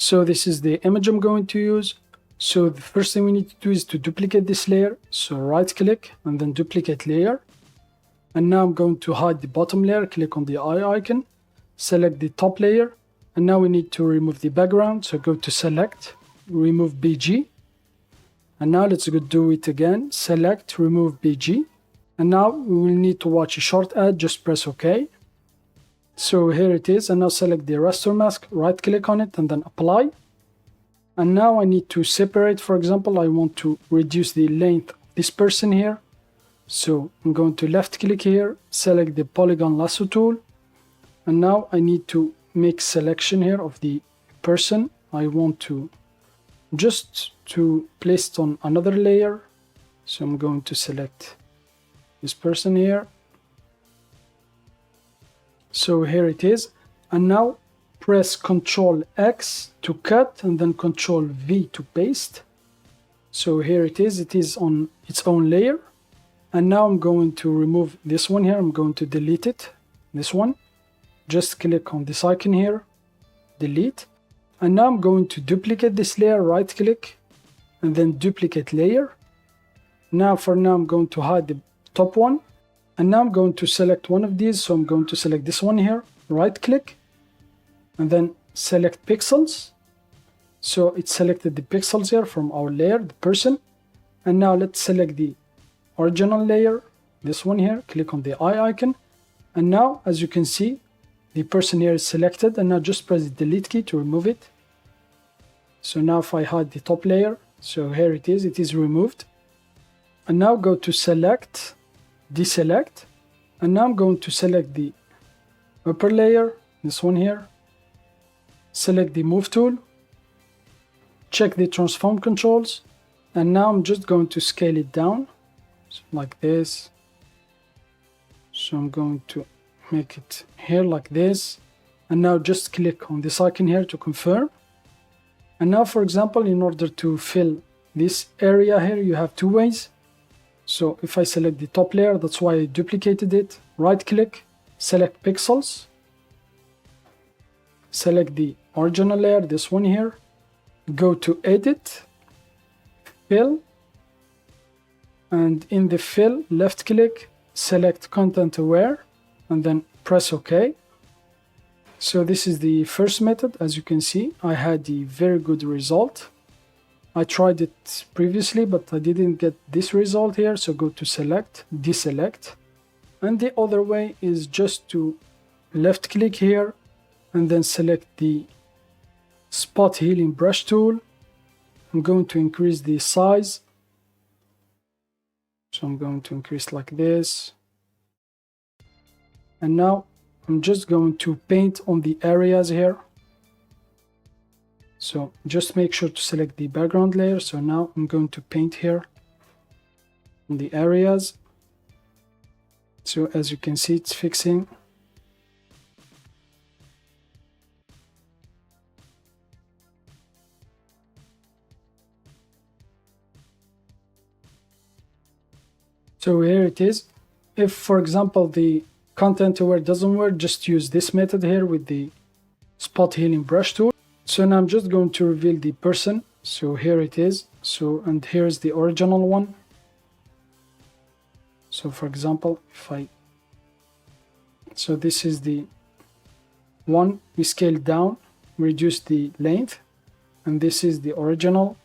So this is the image I'm going to use. So the first thing we need to do is to duplicate this layer. So right click and then duplicate layer. And now I'm going to hide the bottom layer, click on the eye icon, select the top layer. And now we need to remove the background. So go to select, remove BG. And now let's go do it again. Select, remove BG. And now we will need to watch a short ad, just press OK. So here it is, and now select the raster mask, right click on it and then apply. And now I need to separate, for example, I want to reduce the length of this person here. So I'm going to left click here, select the polygon lasso tool. And now I need to make selection here of the person. I want to just to place it on another layer. So I'm going to select this person here. So here it is. And now press Ctrl X to cut and then Ctrl V to paste. So here it is on its own layer. And now I'm going to remove this one here. I'm going to delete it, this one. Just click on this icon here, delete. And now I'm going to duplicate this layer, right click, and then duplicate layer. Now I'm going to hide the top one. And now I'm going to select one of these. So I'm going to select this one here, right click, and then select pixels. So it selected the pixels here from our layer, the person. And now let's select the original layer, this one here, click on the eye icon. And now, as you can see, the person here is selected, and now just press the delete key to remove it. So now if I hide the top layer, so here it is removed. And now go to select, deselect, and now I'm going to select the upper layer, this one here, select the move tool, check the transform controls, and now I'm just going to scale it down, so like this. So I'm going to make it here like this, and now just click on this icon here to confirm. And now, for example, in order to fill this area here, you have two ways. So if I select the top layer, that's why I duplicated it, right click, select pixels, select the original layer, this one here, go to edit, fill, and in the fill, left click, select content aware, and then press OK. So this is the first method. As you can see, I had a very good result. I tried it previously, but I didn't get this result here. So go to select, deselect. And the other way is just to left click here and then select the spot healing brush tool. I'm going to increase the size. So I'm going to increase like this. And now I'm just going to paint on the areas here. So just make sure to select the background layer. So now I'm going to paint here on the areas. So as you can see, it's fixing. So here it is. If, for example, the content aware doesn't work, just use this method here with the spot healing brush tool. So now I'm just going to reveal the person. So here it is. So, and here's the original one. So for example, so this is the one we scaled down, reduced the length, and this is the original